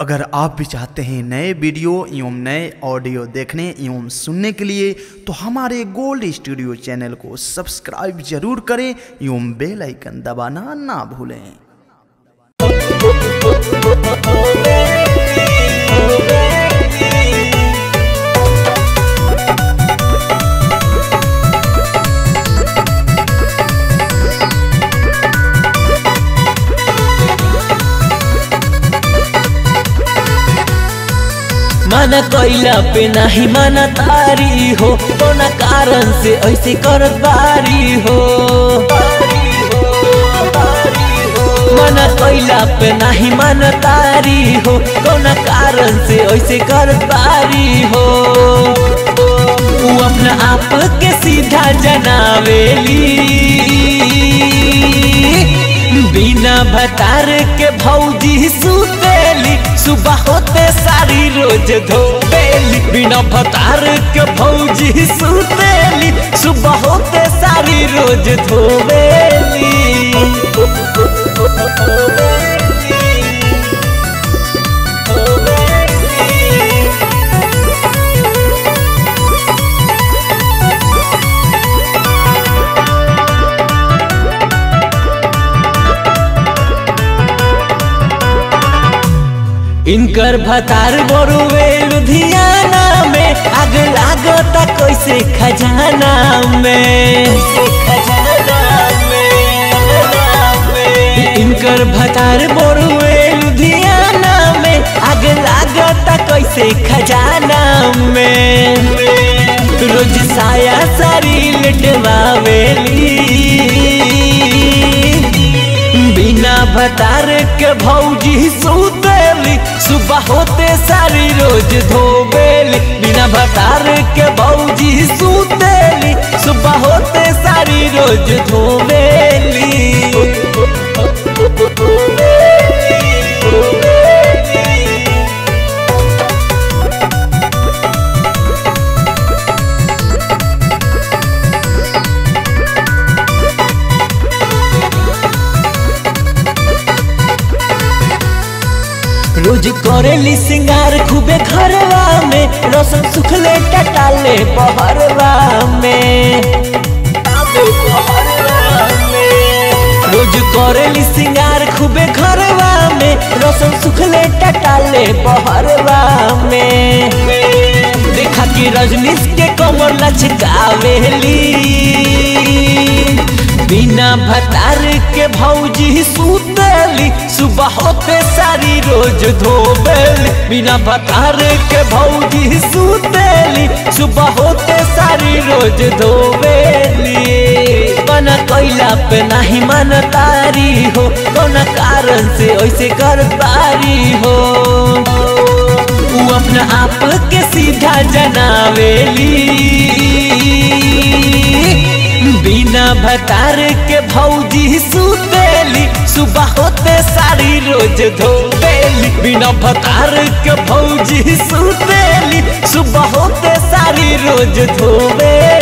अगर आप भी चाहते हैं नए वीडियो एवं नए ऑडियो देखने एवं सुनने के लिए तो हमारे गोल्ड स्टूडियो चैनल को सब्सक्राइब जरूर करें एवं बेल आइकन दबाना ना भूलें। माना कोइला पे नहीं माना तारी हो, तो ना कारण से ऐसे करत बारी हो। माना कोइला पे नहीं माना तारी हो, तो ना कारण से ऐसे करत बारी हो। वो अपना आप के सीधा जनावेली, बिना भतार के भौजी सुतेली, सुबह होते सारी रोज धोबेली। बिना भतार के भौजी सुतेली, सुबह होते सारी रोज धोबेली। इनकर भतार बरुवे लुधियाना में, आग लागता कैसे खजाना में। इनकर भतार बरुवे लुधियाना में, आग लागता कैसे खजाना में। रोज साया सारी लटवावेली, बिना भतार के भौजी सुतेली, सुबह होते सारी रोज धोबेली। बिना भतार के भौजी सुतेली, सुबह होते सारी रोज धोबेली। रोज करेली सिंगार खूबे घरवा में, रोशन सुखले टटाले बहरवा में। रोज करेली सिंगार खूबे घरवा में, रोशन सुखले टटाले बहरवा में। देखा कि रजनीश के कमर लचकावेली, बिना भतार के भौजी सुतेली, सुबह होते सारी रोज धोबेली। बिना भतार के भौजी सुतेली, सुबह होते सारी रोज धोबेली। माना कोइला पे नहीं माना तारी हो, तो ना कारण से ऐसे कर बारी हो। वो अपना आप के सीधा जनावेली, बिना भतार के भौजी सुतेली, सुबह होते सारी रोज धोबेली। बिना भतार के भौजी सुतेली, सुबह होते सारी रोज धोबेली।